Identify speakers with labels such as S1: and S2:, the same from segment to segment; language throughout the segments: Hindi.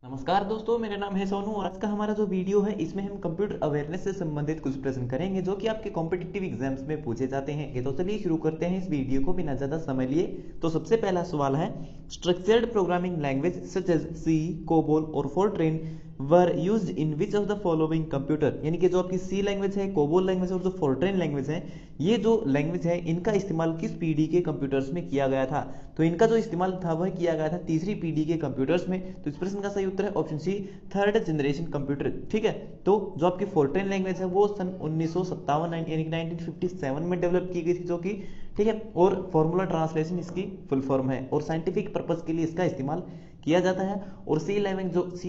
S1: नमस्कार दोस्तों, मेरा नाम है सोनू और आज का हमारा जो वीडियो है इसमें हम कंप्यूटर अवेयरनेस से संबंधित कुछ प्रश्न करेंगे जो कि आपके कॉम्पिटिटिव एग्जाम्स में पूछे जाते हैं। तो चलिए शुरू करते हैं इस वीडियो को बिना ज़्यादा समय लिए। तो सबसे पहला सवाल है, structured programming language such as C, COBOL और FORTRAN were used in which of the following computer. यानी कि जो आपकी सी लैंग्वेज है, कोबोल लैंग्वेज और जो फोर्ट्रेन लैंग्वेज है, ये जो लैंग्वेज है इनका इस्तेमाल किस पीढ़ी के कंप्यूटर्स में किया गया था। तो इनका जो इस्तेमाल था वह किया गया था तीसरी पीढ़ी के कंप्यूटर्स में। तो इस प्रश्न का सही उत्तर है option C, third generation computer. ठीक है, तो जो आपकी फोर्ट्रेन लैंग्वेज है वो सन 1957 यानी कि 1957 में डेवलप की गई थी, जो कि ठीक है, और फॉर्मूला ट्रांसलेशन इसकी फुल फॉर्म है और साइंटिफिक पर्पस के लिए इसका इस्तेमाल किया जाता है। और सी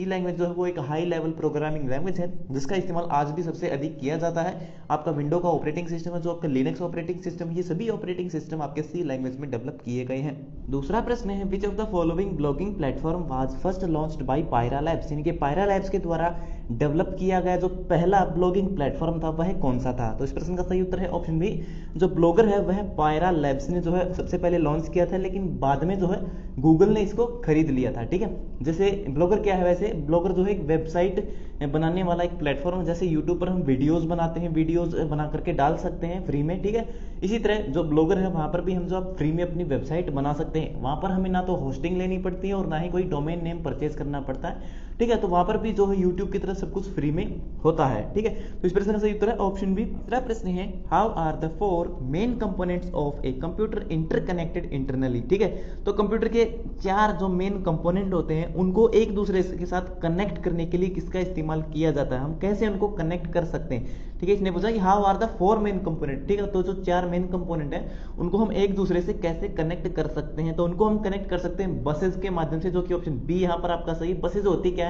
S1: लैंग्वेज जो है वो एक हाई लेवल प्रोग्रामिंग लैंग्वेज है जिसका इस्तेमाल आज भी सबसे अधिक किया जाता है। आपका विंडो का ऑपरेटिंग सिस्टम है, जो आपका लिनक्स ऑपरेटिंग सिस्टम, ये सभी ऑपरेटिंग सिस्टम आपके सी लैंग्वेज में डेवलप किए गए हैं। दूसरा प्रश्न है, which of the following blogging platform was first launched by पायरा लैब्स। यानी कि पायरा लैब्स के द्वारा डेवलप किया गया जो पहला ब्लॉगिंग प्लेटफॉर्म था वह कौन सा था। तो इस प्रश्न का सही उत्तर है ऑप्शन बी, जो ब्लॉगर है वह पायरा लैब्स ने जो है सबसे पहले लॉन्च किया था, लेकिन बाद में जो है गूगल ने इसको खरीद लिया था। ठीक है, जैसे ब्लॉगर क्या है, वैसे ब्लॉगर जो है एक वेबसाइट बनाने वाला एक प्लेटफॉर्म, जैसे यूट्यूब पर हम वीडियोस बनाते हैं, वीडियोस बना करके डाल सकते हैं फ्री में। ठीक है, इसी तरह जो ब्लॉगर है वहां पर भी हम जो आप फ्री में अपनी वेबसाइट बना सकते हैं। वहां पर हमें ना तो होस्टिंग लेनी पड़ती है और ना ही कोई डोमेन नेम परचेज करना पड़ता है। ठीक है, तो वहां पर भी जो है यूट्यूब की तरह सब कुछ फ्री में होता है। ठीक है, तो इस प्रश्न का सही उत्तर है ऑप्शन बी। तीसरा प्रश्न है, how are the four main components of a computer interconnected internally. ठीक है, तो कंप्यूटर के चार जो मेन कंपोनेंट होते हैं उनको एक दूसरे के साथ कनेक्ट करने के लिए किसका इस्तेमाल किया जाता है, हम कैसे उनको कनेक्ट कर सकते हैं। ठीक है, इसने पूछा कि how are the four main component. ठीक है, तो जो चार मेन कंपोनेंट है उनको हम एक दूसरे से कैसे कनेक्ट कर सकते हैं। तो उनको हम कनेक्ट कर सकते हैं बसेस के माध्यम से, जो कि ऑप्शन बी यहाँ पर आपका सही। बसेज होती क्या है,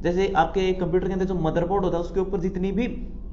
S1: जैसे आपके कंप्यूटर के अंदर जो मदरबोर्ड होता है उसके ऊपर जितनी भी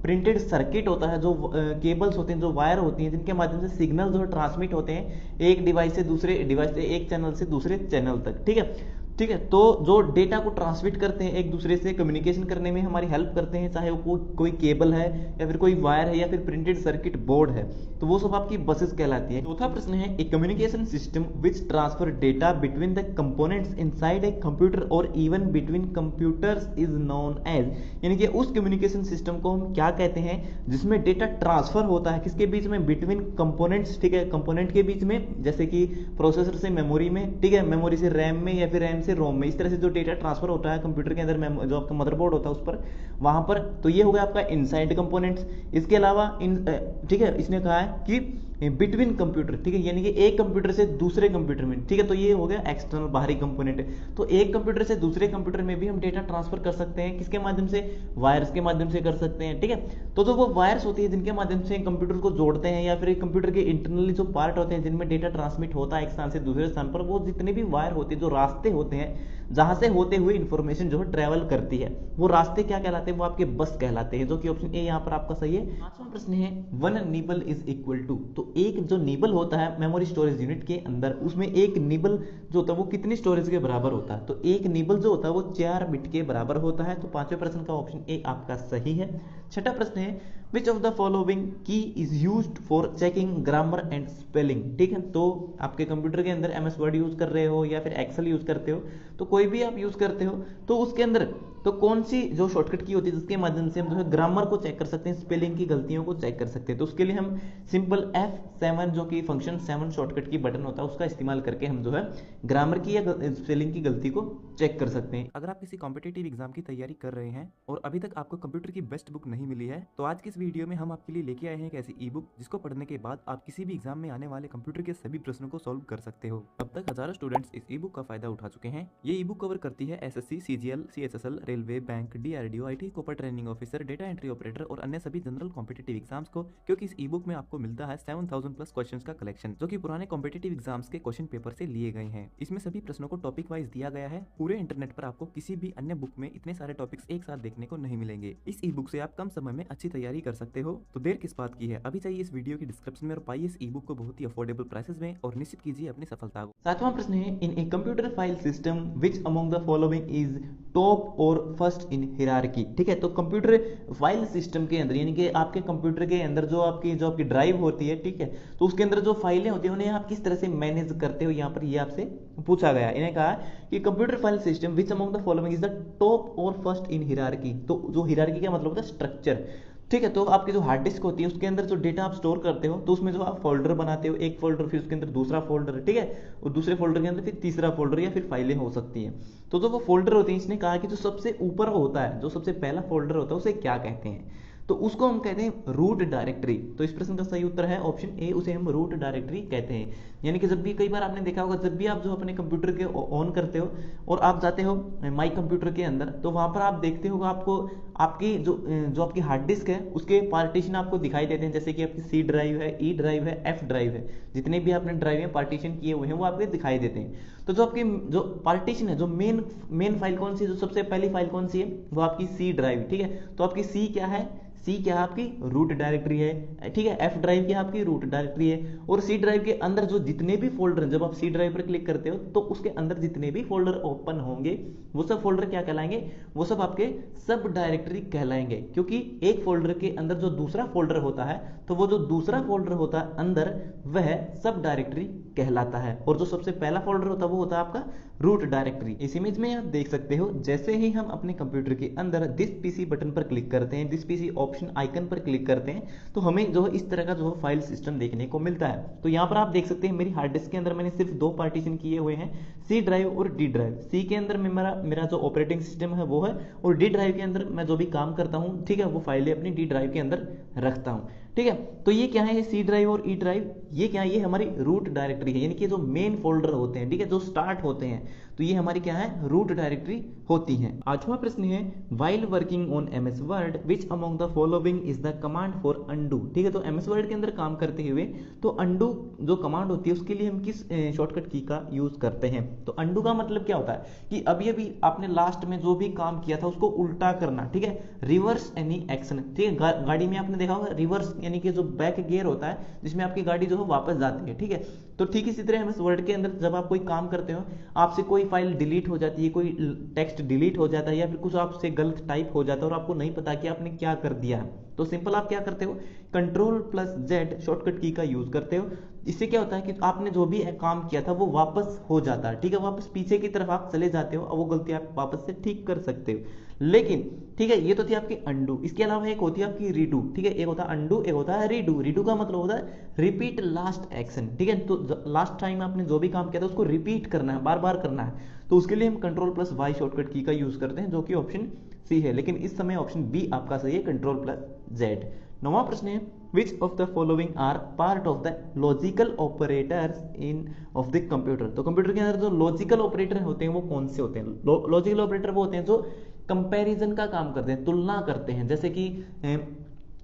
S1: प्रिंटेड सर्किट होता है, जो केबल्स होते हैं, जो वायर होती हैं, जिनके माध्यम से सिग्नल जो है ट्रांसमिट होते हैं एक डिवाइस से दूसरे डिवाइस से, एक चैनल से दूसरे चैनल तक। ठीक है, ठीक है, तो जो डेटा को ट्रांसमिट करते हैं एक दूसरे से, कम्युनिकेशन करने में हमारी हेल्प करते हैं, चाहे वो कोई केबल है या फिर कोई वायर है या फिर प्रिंटेड सर्किट बोर्ड है, तो वो सब आपकी बसेस कहलाती है। चौथा प्रश्न है, a communication system which transfer data between the components inside a computer और even between computers is known as. यानी कि उस कम्युनिकेशन सिस्टम को हम क्या कहते हैं जिसमें डेटा ट्रांसफर होता है किसके बीच में, बिटवीन कंपोनेंट्स। ठीक है, कंपोनेंट के बीच में, जैसे कि प्रोसेसर से मेमोरी में, ठीक है, मेमोरी से रैम में या फिर रैम से रोम में, इस तरह से जो डेटा ट्रांसफर होता है कंप्यूटर के अंदर, जो आपका मदरबोर्ड होता है उस पर, वहां पर। तो ये हो गया आपका इनसाइड कंपोनेंट्स। इसके अलावा ठीक है, इसने कहा है कि बिटवीन कंप्यूटर। ठीक है, यानी कि एक कंप्यूटर से दूसरे कंप्यूटर में। ठीक है, तो ये हो गया एक्सटर्नल, बाहरी कंपोनेंट है। तो एक कंप्यूटर से दूसरे कंप्यूटर में भी हम डेटा ट्रांसफर कर सकते हैं, किसके माध्यम से, वायर्स के माध्यम से कर सकते हैं। ठीक है, तो जो वो वायर्स होती है जिनके माध्यम से कंप्यूटर को जोड़ते हैं, या फिर कंप्यूटर के इंटरनली जो पार्ट होते हैं जिनमें डेटा ट्रांसमिट होता है एक स्थान से दूसरे स्थान पर, वो जितने भी वायर होते हैं, जो रास्ते होते हैं जहां से होते हुए इंफॉर्मेशन जो है ट्रेवल करती है, वो रास्ते क्या कहलाते हैं, वो आपके बस कहलाते हैं, जो कि ऑप्शन ए यहाँ पर आपका सही है। पांचवा प्रश्न है, one nibble is equal to. तो एक जो निबल होता है मेमोरी स्टोरेज यूनिट के अंदर, उसमें एक निबल जो होता है वो कितनी स्टोरेज के बराबर होता है। तो एक निबल जो होता है वो 4 बिट के बराबर होता है। तो पांचवें प्रश्न का ऑप्शन ए आपका सही है। छठा प्रश्न है, विच ऑफ द फॉलोइंग की is used for checking grammar and spelling. ठीक है, तो आपके कंप्यूटर के अंदर एमएस वर्ड यूज कर रहे हो या फिर एक्सेल यूज करते हो, तो कोई भी आप यूज करते हो, तो उसके अंदर तो कौन सी जो शॉर्टकट की होती है जिसके माध्यम से हम जो है ग्रामर को चेक कर सकते हैं, स्पेलिंग की गलतियों को चेक कर सकते हैं। तो उसके लिए हम सिंपल F7 जो कि फंक्शन 7 शॉर्टकट की बटन होता है उसका इस्तेमाल करके हम जो है ग्रामर की या स्पेलिंग की गलती को चेक कर सकते हैं।
S2: अगर आप किसी कॉम्पिटिटिव एग्जाम की तैयारी कर रहे हैं और अभी तक आपको कंप्यूटर की बेस्ट बुक नहीं मिली है, तो आज की इस वीडियो में हम आपके लिए लेके आए हैं एक ऐसी ई बुक जिसको पढ़ने के बाद आप किसी भी एग्जाम में आने वाले कंप्यूटर के सभी प्रश्नों को सॉल्व कर सकते हो। अब तक हजारों स्टूडेंट्स इस ई बुक का फायदा उठा चुके हैं। ये ई बुक कवर करती है SSC, CGL, CSSL, railway, bank, DRDO, IT, copper training officer, data entry operator और अन्य सभी जनरल कॉम्पिटिटिव एग्जाम्स को, क्योंकि इस ई बुक में आपको मिलता है 7000 प्लस क्वेश्चंस का कलेक्शन जो कि पुराने कॉम्पिटिटिव एग्जाम्स के क्वेश्चन पेपर से लिए गए हैं। इसमें सभी प्रश्नों को टॉपिक वाइज दिया गया है। पूरे इंटरनेट पर आपको किसी भी अन्य बुक में इतने सारे टॉपिक्स एक साथ देखने को नहीं मिलेंगे। इस ई बुक से आप कम समय में अच्छी तैयारी कर सकते हो। तो देर किस बात की है, अभी चाहिए इस वीडियो की डिस्क्रिप्शन में और पाइए इस ई बुक को बहुत ही अफोर्डेबल प्राइसेस में और निश्चित कीजिए अपनी सफलता को।
S1: सातवां प्रश्न है, in a computer file system which among the following is top और फर्स्ट इन हिरार्की। ठीक है, तो कंप्यूटर फाइल सिस्टम के अंदर यानी कि आपके कंप्यूटर के अंदर जो आपकी ड्राइव होती है, ठीक है, तो उसके अंदर जो फाइलें होती है उन्हें आप किस तरह से मैनेज करते हो, यहाँ पर ये आपसे पूछा गया। इन्हें कहा कि computer file system which among the following is the top और फर्स्ट इन हिरार्की। तो जो हिरार्की का मतलब होता है स्ट्रक्चर। ठीक है, तो आपकी जो हार्ड डिस्क होती है उसके अंदर जो डेटा आप स्टोर करते हो, तो उसमें जो आप फोल्डर बनाते हो, एक फोल्डर फिर उसके अंदर दूसरा फोल्डर, ठीक है, और दूसरे फोल्डर के अंदर फिर तीसरा फोल्डर या फिर फाइलें हो सकती हैं। तो जो वो फोल्डर होते हैं, इसने कहा कि जो सबसे ऊपर होता है, जो सबसे पहला फोल्डर होता है, उसे क्या कहते हैं, तो उसको हम कहते हैं रूट डायरेक्टरी। तो इस प्रश्न का सही उत्तर है ऑप्शन ए, उसे हम रूट डायरेक्टरी कहते हैं। यानी कि जब भी, कई बार आपने देखा होगा, जब भी आप जो अपने कंप्यूटर के ऑन करते हो और आप जाते हो माई कंप्यूटर के अंदर, तो वहां पर आप देखते होगा आपको आपकी जो आपकी हार्ड डिस्क है उसके पार्टीशन आपको दिखाई देते हैं, जैसे कि आपकी सी ड्राइव है, ई ड्राइव है, एफ ड्राइव है, जितने भी आपने ड्राइव में पार्टीशन किए हुए हैं वो आपके दिखाई देते हैं। तो जो आपकी जो पार्टीशन है, जो मेन फाइल कौन सी है, जो सबसे पहली फाइल कौन सी है, वो आपकी सी ड्राइव। ठीक है, तो आपकी सी क्या है, सी क्या है आपकी रूट डायरेक्टरी है। ठीक है, एफ ड्राइव क्या आपकी रूट डायरेक्टरी है, और सी ड्राइव के अंदर जो जितने भी फोल्डर हैं, जब आप सी ड्राइव पर क्लिक करते हो तो उसके अंदर जितने भी फोल्डर ओपन होंगे वो सब फोल्डर क्या कहलाएंगे, वो सब आपके सब डायरेक्टरी कहलाएंगे। क्योंकि एक फोल्डर के अंदर जो दूसरा फोल्डर होता है, तो वो जो दूसरा फोल्डर होता है अंदर, वह सब डायरेक्टरी कहलाता है, और जो सबसे पहला फोल्डर होता है वो होता है आपका रूट डायरेक्टरी। इस इमेज में आप देख सकते हो, जैसे ही हम अपने कंप्यूटर के अंदर दिस पीसी बटन पर क्लिक करते हैं, दिस पीसी ऑप्शन आइकन पर क्लिक करते हैं, तो हमें जो है इस तरह का जो है फाइल सिस्टम देखने को मिलता है। तो यहाँ पर आप देख सकते हैं मेरी हार्ड डिस्क के अंदर मैंने सिर्फ दो पार्टीशन किए हुए हैं, सी ड्राइव और डी ड्राइव। सी के अंदर मेरा जो ऑपरेटिंग सिस्टम है वो है, और डी ड्राइव के अंदर मैं जो भी काम करता हूँ, ठीक है, वो फाइलें अपनी डी ड्राइव के अंदर रखता हूँ। ठीक है, तो ये क्या है, ये सी ड्राइव और ई ड्राइव, ये क्या है, ये हमारी रूट डायरेक्टरी है, यानी कि जो मेन फोल्डर होते हैं, ठीक है, जो स्टार्ट होते हैं, तो ये हमारी क्या है, रूट डायरेक्टरी होती है। आठवां प्रश्न है, while working on MS word which among the following is the command for undo. ठीक है, तो एमएस वर्ड के अंदर काम करते हुए तो अनडू जो कमांड होती है उसके लिए हम किस शॉर्टकट की का यूज करते हैं। तो अनडू का मतलब क्या होता है कि अभी अभी आपने लास्ट में जो भी काम किया था उसको उल्टा करना। ठीक है, रिवर्स एनी एक्शन। ठीक है, गाड़ी में आपने देखा होगा रिवर्स यानी कि जो बैक गियर होता है जिसमें आपकी गाड़ी जो है वापस जाती है। ठीक है, तो ठीक इसी तरह एमएस वर्ड के अंदर जब आप कोई काम करते हो, आपसे कोई फाइल डिलीट हो जाती है, कोई टेक्स्ट डिलीट हो जाता है, या फिर कुछ आपसे गलत टाइप हो जाता है और आपको नहीं पता कि आपने क्या कर दिया है, तो सिंपल आप क्या करते हो, Ctrl+Z शॉर्टकट की का यूज करते हो। इससे क्या होता है कि आपने जो भी काम किया था वो वापस हो जाता है। ठीक है, वापस पीछे की तरफ आप चले जाते हो और वो गलती आप वापस से ठीक कर सकते हो। लेकिन ठीक है, ये तो थी आपकी अंडू। इसके अलावा एक होती है आपकी रीडू। ठीक है, एक होता है अंडू, एक होता है रीडू। रीडू का मतलब होता है रिपीट लास्ट एक्शन। ठीक है, तो लास्ट टाइम आपने जो भी काम किया था उसको रिपीट करना है, बार बार करना है, तो उसके लिए हम Ctrl+Y शॉर्टकट की का यूज करते हैं, जो कि ऑप्शन सी है। लेकिन इस समय ऑप्शन बी आपका सही है, Ctrl+Z। नौवां प्रश्न है, which of the following are part of the logical operators in of the computer. तो कंप्यूटर के अंदर जो लॉजिकल ऑपरेटर होते हैं वो कौन से होते हैं। लॉजिकल ऑपरेटर वो होते हैं जो कंपैरिजन का काम करते हैं, तुलना करते हैं।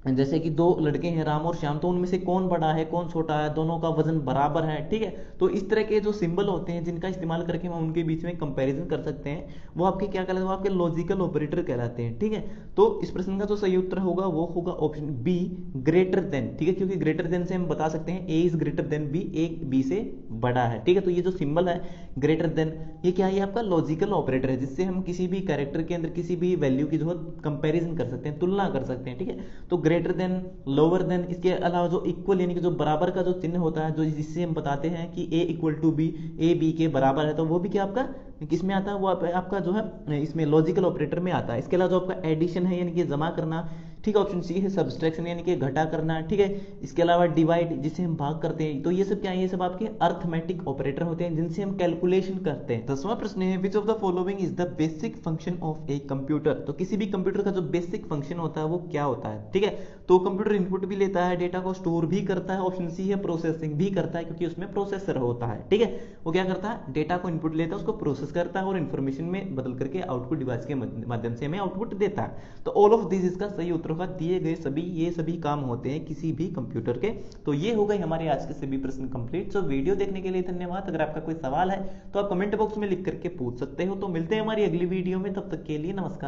S1: जैसे कि दो लड़के हैं, राम और श्याम, तो उनमें से कौन बड़ा है कौन छोटा है, दोनों का वजन बराबर है। ठीक है, तो इस तरह के जो सिंबल होते हैं जिनका इस्तेमाल करके हम उनके बीच में कंपैरिजन कर सकते हैं, वो आपके क्या कहलाते हैं, वो आपके लॉजिकल ऑपरेटर कहलाते हैं। ठीक है, तो इस प्रश्न का जो सही उत्तर होगा वो होगा ऑप्शन बी, ग्रेटर देन। ठीक है, क्योंकि ग्रेटर देन से हम बता सकते हैं A is greater than B, A B से बड़ा है। ठीक है, तो ये जो सिंबल है ग्रेटर देन, ये क्या है, आपका लॉजिकल ऑपरेटर है, जिससे हम किसी भी कैरेक्टर के अंदर किसी भी वैल्यू की जो है कंपेरिजन कर सकते हैं, तुलना कर सकते हैं। ठीक है, तो ग्रेटर देन, लोअर देन, इसके अलावा जो इक्वल यानी कि जो बराबर का जो चिन्ह होता है, जो जिससे हम बताते हैं कि A equal to B, A B के बराबर है, तो वो भी क्या आपका किसमें आता है, वो आपका जो है इसमें लॉजिकल ऑपरेटर में आता है। इसके अलावा जो आपका एडिशन है यानी कि जमा करना, ठीक है, ऑप्शन सी है सब्सट्रैक्शन यानी कि घटा करना। ठीक है, इसके अलावा डिवाइड जिसे हम भाग करते हैं, तो ये सब क्या है, ये सब आपके अर्थमेटिक ऑपरेटर होते हैं जिनसे हम कैलकुलेशन करते हैं। 10वां प्रश्न है, which of the following is the basic function of a computer. तो किसी भी कंप्यूटर का जो बेसिक फंक्शन होता है वो क्या होता है। ठीक है, तो कंप्यूटर इनपुट भी लेता है, डेटा को स्टोर भी करता है, ऑप्शन सी है प्रोसेसिंग भी करता है, क्योंकि उसमें प्रोसेसर होता है। ठीक है, वो क्या करता है, डेटा को इनपुट लेता है, उसको प्रोसेस करता है और इन्फॉर्मेशन में बदल करके आउटपुट डिवाइस के माध्यम से हमें आउटपुट देता है। तो ऑल ऑफ दिस इसका सही उत्तर होगा, दिए गए ये सभी काम होते हैं किसी भी कंप्यूटर के। तो ये हो गए हमारे आज के सभी प्रश्न कंप्लीट। सो वीडियो देखने के लिए धन्यवाद। अगर आपका कोई सवाल है तो आप कमेंट बॉक्स में लिख करके पूछ सकते हो। तो मिलते हैं हमारी अगली वीडियो में, तब तक के लिए नमस्कार।